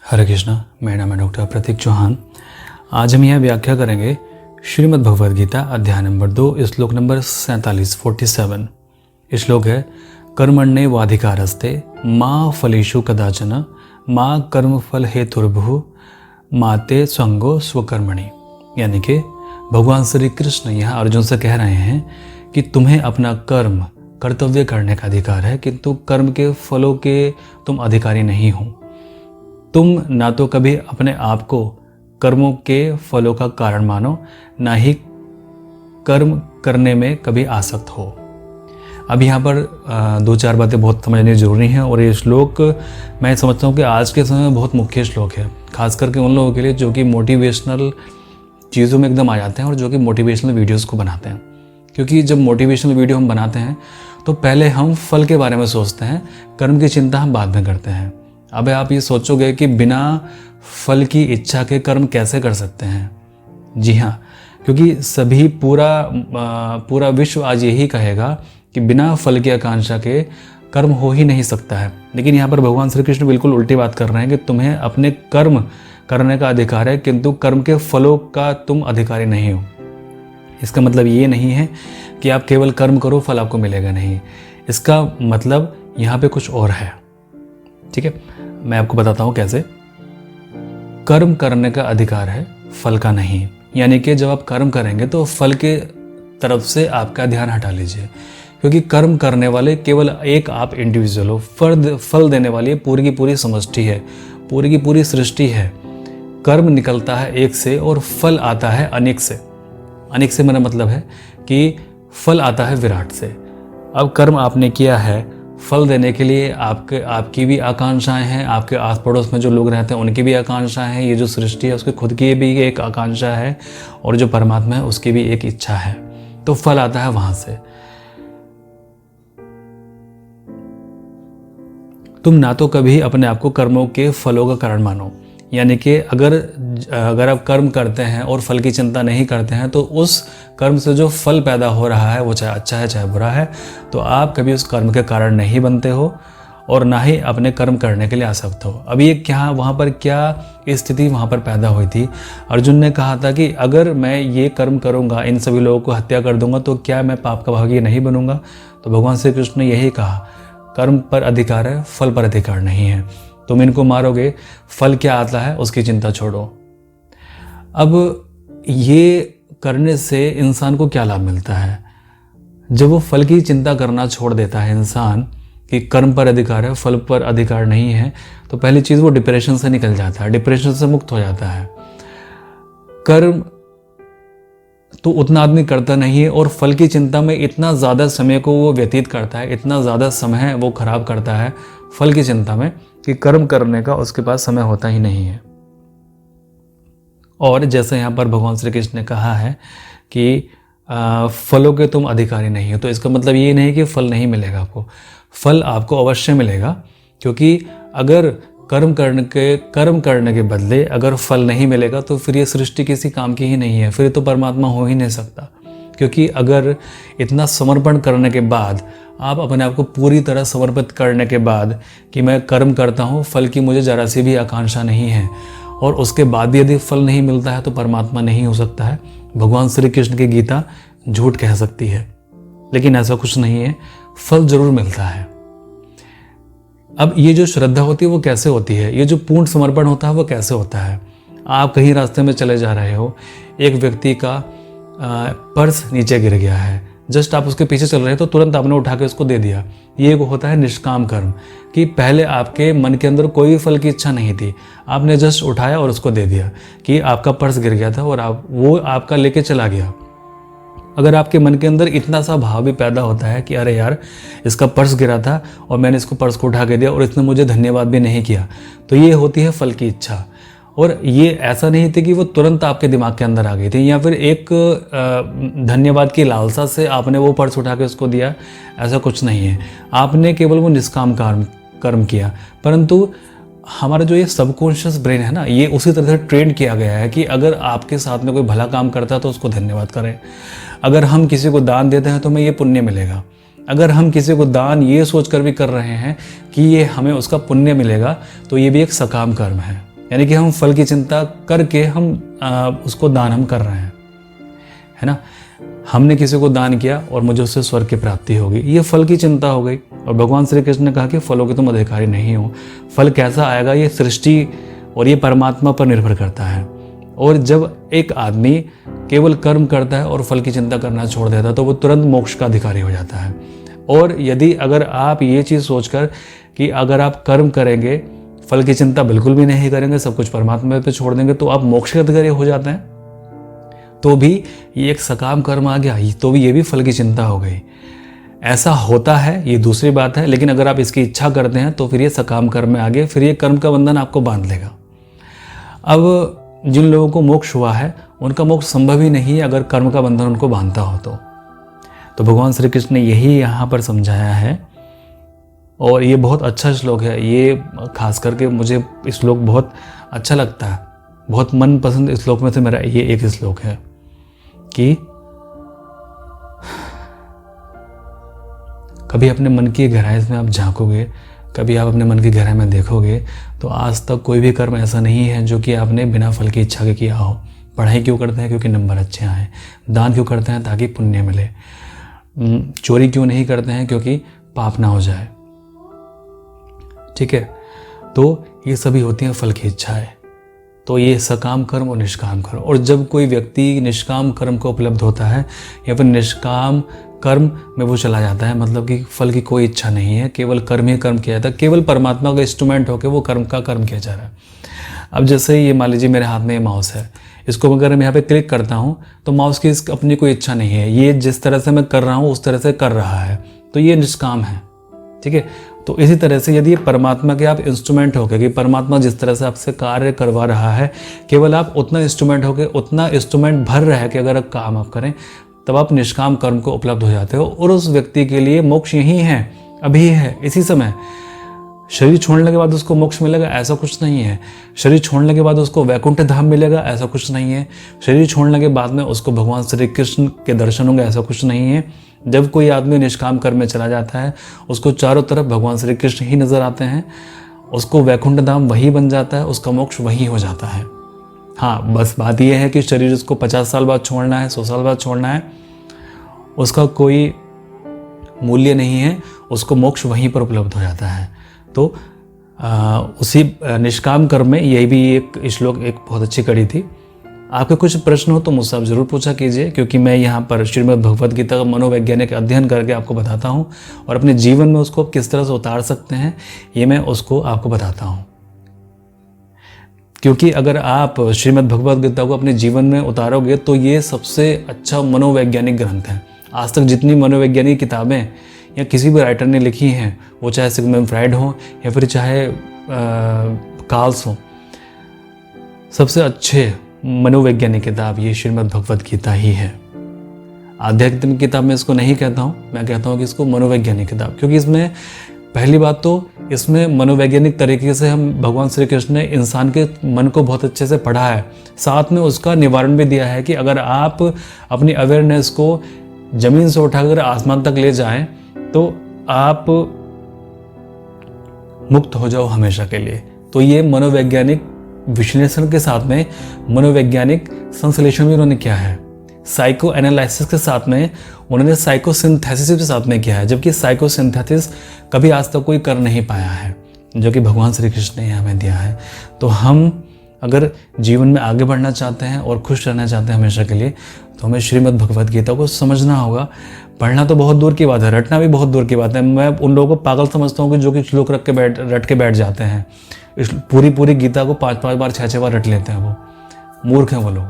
हरे कृष्णा। मेरा नाम है डॉक्टर प्रतीक चौहान। आज हम यहाँ व्याख्या करेंगे श्रीमद् भगवद गीता अध्याय नंबर 2 श्लोक नंबर 47। श्लोक है कर्मण्ये वाधिकारस्ते माँ फलेषु कदाचन माँ कर्मफल हेतुर्भुः माते संगो स्वकर्मणि। यानी कि भगवान श्री कृष्ण यहाँ अर्जुन से कह रहे हैं कि तुम्हें अपना कर्म कर्तव्य करने का अधिकार है, किंतु कर्म के फलों के तुम अधिकारी नहीं हो। तुम ना तो कभी अपने आप को कर्मों के फलों का कारण मानो, ना ही कर्म करने में कभी आसक्त हो। अब यहाँ पर दो चार बातें बहुत समझनी जरूरी हैं और ये श्लोक मैं समझता हूँ कि आज के समय में बहुत मुख्य श्लोक है, खास करके उन लोगों के लिए जो कि मोटिवेशनल चीज़ों में एकदम आ जाते हैं और जो कि मोटिवेशनल वीडियोस को बनाते हैं। क्योंकि जब मोटिवेशनल वीडियो हम बनाते हैं तो पहले हम फल के बारे में सोचते हैं, कर्म की चिंता हम बाद में करते हैं। अब आप ये सोचोगे कि बिना फल की इच्छा के कर्म कैसे कर सकते हैं? जी हाँ, क्योंकि सभी पूरा विश्व आज यही कहेगा कि बिना फल की आकांक्षा के कर्म हो ही नहीं सकता है। लेकिन यहाँ पर भगवान श्री कृष्ण बिल्कुल उल्टी बात कर रहे हैं कि तुम्हें अपने कर्म करने का अधिकार है, किंतु कर्म के फलों का तुम अधिकारी नहीं हो। इसका मतलब ये नहीं है कि आप केवल कर्म करो फल आपको मिलेगा, नहीं। इसका मतलब यहाँ पे कुछ और है। ठीक है, मैं आपको बताता हूँ कैसे। कर्म करने का अधिकार है, फल का नहीं। यानी कि जब आप कर्म करेंगे तो फल के तरफ से आपका ध्यान हटा लीजिए, क्योंकि कर्म करने वाले केवल एक आप इंडिविजुअल हो। फल देने वाली पूरी की पूरी समष्टि है, पूरी की पूरी सृष्टि है। कर्म निकलता है एक से और फल आता है अनेक से। अनेक से मेरा मतलब है कि फल आता है विराट से। अब कर्म आपने किया है, फल देने के लिए आपकी भी आकांक्षाएं हैं, आपके आस पड़ोस में जो लोग रहते हैं उनकी भी आकांक्षाएं हैं, ये जो सृष्टि है उसकी खुद की भी एक आकांक्षा है और जो परमात्मा है उसकी भी एक इच्छा है। तो फल आता है वहां से। तुम ना तो कभी अपने आप को कर्मों के फलों का कारण मानो। यानी कि अगर आप कर्म करते हैं और फल की चिंता नहीं करते हैं तो उस कर्म से जो फल पैदा हो रहा है वो चाहे अच्छा है चाहे बुरा है, तो आप कभी उस कर्म के कारण नहीं बनते हो और ना ही अपने कर्म करने के लिए आसक्त हो। अब ये क्या वहाँ पर क्या स्थिति वहाँ पर पैदा हुई थी? अर्जुन ने कहा था कि अगर मैं ये कर्म करूँगा, इन सभी लोगों को हत्या कर दूंगा, तो क्या मैं पाप का भागी नहीं बनूंगा? तो भगवान श्री कृष्ण ने यही कहा, कर्म पर अधिकार है, फल पर अधिकार नहीं है। तुम इनको मारोगे, फल क्या आता है उसकी चिंता छोड़ो। अब ये करने से इंसान को क्या लाभ मिलता है? जब वो फल की चिंता करना छोड़ देता है इंसान कि कर्म पर अधिकार है, फल पर अधिकार नहीं है, तो पहली चीज़ वो डिप्रेशन से निकल जाता है, डिप्रेशन से मुक्त हो जाता है। कर्म तो उतना आदमी करता नहीं है और फल की चिंता में इतना ज़्यादा समय को वो व्यतीत करता है, इतना ज़्यादा समय वो खराब करता है फल की चिंता में कि कर्म करने का उसके पास समय होता ही नहीं है। और जैसे यहाँ पर भगवान श्री कृष्ण ने कहा है कि फलों के तुम अधिकारी नहीं हो, तो इसका मतलब ये नहीं कि फल नहीं मिलेगा आपको। फल आपको अवश्य मिलेगा, क्योंकि अगर कर्म करने के बदले अगर फल नहीं मिलेगा तो फिर ये सृष्टि किसी काम की ही नहीं है, फिर तो परमात्मा हो ही नहीं सकता। क्योंकि अगर इतना समर्पण करने के बाद, आप अपने आप को पूरी तरह समर्पित करने के बाद कि मैं कर्म करता हूँ, फल की मुझे जरा सी भी आकांक्षा नहीं है, और उसके बाद भी यदि फल नहीं मिलता है तो परमात्मा नहीं हो सकता है। भगवान श्री कृष्ण की गीता झूठ कह सकती है, लेकिन ऐसा कुछ नहीं है, फल जरूर मिलता है। अब ये जो श्रद्धा होती है वो कैसे होती है? ये जो पूर्ण समर्पण होता है वो कैसे होता है? आप कहीं रास्ते में चले जा रहे हो, एक व्यक्ति का पर्स नीचे गिर गया है, जस्ट आप उसके पीछे चल रहे हैं तो तुरंत आपने उठा के उसको दे दिया। ये होता है निष्काम कर्म, कि पहले आपके मन के अंदर कोई फल की इच्छा नहीं थी, आपने जस्ट उठाया और उसको दे दिया कि आपका पर्स गिर गया था और वो आपका लेके चला गया। अगर आपके मन के अंदर इतना सा भाव भी पैदा होता है कि अरे यार इसका पर्स गिरा था और मैंने इसको पर्स को उठा के दिया और इसने मुझे धन्यवाद भी नहीं किया, तो ये होती है फल की इच्छा। और ये ऐसा नहीं थी कि वो तुरंत आपके दिमाग के अंदर आ गई थी, या फिर एक धन्यवाद की लालसा से आपने वो पर्स उठा के उसको दिया, ऐसा कुछ नहीं है। आपने केवल वो निष्काम कर्म किया। परंतु हमारा जो ये सबकॉन्शियस ब्रेन है ना, ये उसी तरह से ट्रेन किया गया है कि अगर आपके साथ में कोई भला काम करता है तो उसको धन्यवाद करें। अगर हम किसी को दान देते हैं तो हमें ये पुण्य मिलेगा। अगर हम किसी को दान ये सोचकर भी कर रहे हैं कि ये हमें उसका पुण्य मिलेगा, तो ये भी एक सकाम कर्म है। यानी कि हम फल की चिंता करके हम उसको दान हम कर रहे हैं, है ना। हमने किसी को दान किया और मुझे उससे स्वर्ग की प्राप्ति होगी, ये फल की चिंता हो गई। और भगवान श्री कृष्ण ने कहा कि फलों के तुम अधिकारी नहीं हो, फल कैसा आएगा ये सृष्टि और ये परमात्मा पर निर्भर करता है। और जब एक आदमी केवल कर्म करता है और फल की चिंता करना छोड़ देता है तो वो तुरंत मोक्ष का अधिकारी हो जाता है। और यदि अगर आप ये चीज़ सोचकर कि अगर आप कर्म करेंगे, फल की चिंता बिल्कुल भी नहीं करेंगे, सब कुछ परमात्मा पे छोड़ देंगे, तो आप मोक्ष के अधिकारी हो जाते हैं, तो भी ये एक सकाम कर्म आ गया, तो भी ये भी फल की चिंता हो गई। ऐसा होता है, ये दूसरी बात है, लेकिन अगर आप इसकी इच्छा करते हैं तो फिर ये सकाम कर्म में आ गए, फिर ये कर्म का बंधन आपको बांध लेगा। अब जिन लोगों को मोक्ष हुआ है उनका मोक्ष संभव ही नहीं है अगर कर्म का बंधन उनको बांधता हो तो भगवान श्री कृष्ण ने यही यहाँ पर समझाया है। और ये बहुत अच्छा श्लोक है, ये खास करके मुझे श्लोक बहुत अच्छा लगता है, बहुत मनपसंद श्लोक में से मेरा ये एक श्लोक है कि कभी अपने मन की गहराई में आप झांकोगे, कभी आप अपने मन की गहराई में देखोगे तो आज तक कोई भी कर्म ऐसा नहीं है जो कि आपने बिना फल की इच्छा के किया हो। पढ़ाई क्यों करते हैं? क्योंकि नंबर अच्छे आए। दान क्यों करते हैं? ताकि पुण्य मिले। चोरी क्यों नहीं करते हैं? क्योंकि पाप ना हो जाए। ठीक है, तो ये सभी होती हैं फल की इच्छाएं। तो ये सकाम कर्म और निष्काम कर्म। और जब कोई व्यक्ति निष्काम कर्म को उपलब्ध होता है या फिर निष्काम कर्म में वो चला जाता है, मतलब कि फल की कोई इच्छा नहीं है, केवल कर्म ही कर्म किया जाता है, केवल परमात्मा का इंस्ट्रूमेंट होकर वो कर्म का कर्म किया जा रहा है। अब जैसे ये मान लीजिए मेरे हाथ में ये माउस है, इसको अगर मैं यहाँ पे क्लिक करता हूँ तो माउस की अपनी कोई इच्छा नहीं है, ये जिस तरह से मैं कर रहा हूँ उस तरह से कर रहा है, तो ये निष्काम है। ठीक है, तो इसी तरह से यदि परमात्मा के आप इंस्ट्रूमेंट हो गए कि परमात्मा जिस तरह से आपसे कार्य करवा रहा है, केवल आप उतना इंस्ट्रूमेंट हो गए, उतना इंस्ट्रूमेंट भर रहा है कि अगर काम आप करें तब आप निष्काम कर्म को उपलब्ध हो जाते हो। और उस व्यक्ति के लिए मोक्ष यही है, अभी है, इसी समय। शरीर छोड़ने के बाद उसको मोक्ष मिलेगा ऐसा कुछ नहीं है। शरीर छोड़ने के बाद उसको वैकुंठ धाम मिलेगा ऐसा कुछ नहीं है। शरीर छोड़ने के बाद में उसको भगवान श्री कृष्ण के दर्शन होंगे ऐसा कुछ नहीं है। जब कोई आदमी निष्काम कर्म में चला जाता है उसको चारों तरफ भगवान श्री कृष्ण ही नजर आते हैं, उसको वैकुंठ धाम वही बन जाता है, उसका मोक्ष वही हो जाता है। हाँ, बस बात यह है कि शरीर उसको 50 साल बाद छोड़ना है, 100 साल बाद छोड़ना है, उसका कोई मूल्य नहीं है, उसको मोक्ष वहीं पर उपलब्ध हो जाता है। तो उसी निष्काम कर्म में यही भी एक श्लोक एक बहुत अच्छी कड़ी थी। आपके कुछ प्रश्न हो तो मुझसे आप जरूर पूछा कीजिए, क्योंकि मैं यहाँ पर श्रीमद् भगवद गीता का मनोवैज्ञानिक अध्ययन करके आपको बताता हूँ और अपने जीवन में उसको किस तरह से उतार सकते हैं ये मैं उसको आपको बताता हूँ। क्योंकि अगर आप श्रीमद् भगवद गीता को अपने जीवन में उतारोगे तो ये सबसे अच्छा मनोवैज्ञानिक ग्रंथ है। आज तक जितनी मनोवैज्ञानिक किताबें या किसी भी राइटर ने लिखी हैं, वो चाहे सिगमंड फ्राइड हो या फिर चाहे कार्ल्स हो, सबसे अच्छे मनोवैज्ञानिक किताब ये श्रीमद् भगवद गीता ही है। आध्यात्मिक किताब में इसको नहीं कहता हूँ, मैं कहता हूँ कि इसको मनोवैज्ञानिक किताब, क्योंकि इसमें पहली बात तो इसमें मनोवैज्ञानिक तरीके से हम भगवान श्री कृष्ण ने इंसान के मन को बहुत अच्छे से पढ़ा है, साथ में उसका निवारण भी दिया है कि अगर आप अपनी अवेयरनेस को जमीन से उठाकर आसमान तक ले जाएं तो आप मुक्त हो जाओ हमेशा के लिए। तो ये मनोवैज्ञानिक विश्लेषण के साथ में मनोवैज्ञानिक संश्लेषण भी उन्होंने किया है, साइको एनालिसिस के साथ में उन्होंने साइकोसिंथेसिस के साथ में किया है, जबकि साइकोसिंथेसिस कभी आज तक कोई कर नहीं पाया है, जो कि भगवान श्री कृष्ण ने हमें दिया है। तो हम अगर जीवन में आगे बढ़ना चाहते हैं और खुश रहना चाहते हैं हमेशा के लिए, तो हमें श्रीमद् भगवद गीता को समझना होगा। पढ़ना तो बहुत दूर की बात है, रटना भी बहुत दूर की बात है। मैं उन लोगों को पागल समझता हूँ कि जो कि श्लोक रट के बैठ जाते हैं, इस पूरी गीता को 5-5 बार 6-6 बार रट लेते हैं, वो मूर्ख हैं वो लोग।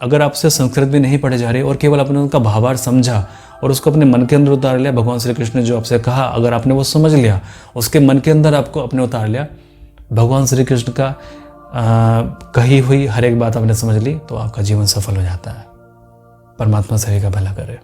अगर आपसे संस्कृत भी नहीं पढ़े जा रहे और केवल आपने उनका भावार्थ समझा और उसको अपने मन के अंदर उतार लिया, भगवान श्री कृष्ण ने जो आपसे कहा अगर आपने वो समझ लिया, उसके मन के अंदर आपको अपने उतार लिया, भगवान श्री कृष्ण का कही हुई हर एक बात आपने समझ ली, तो आपका जीवन सफल हो जाता है। परमात्मा सभी का भला करे।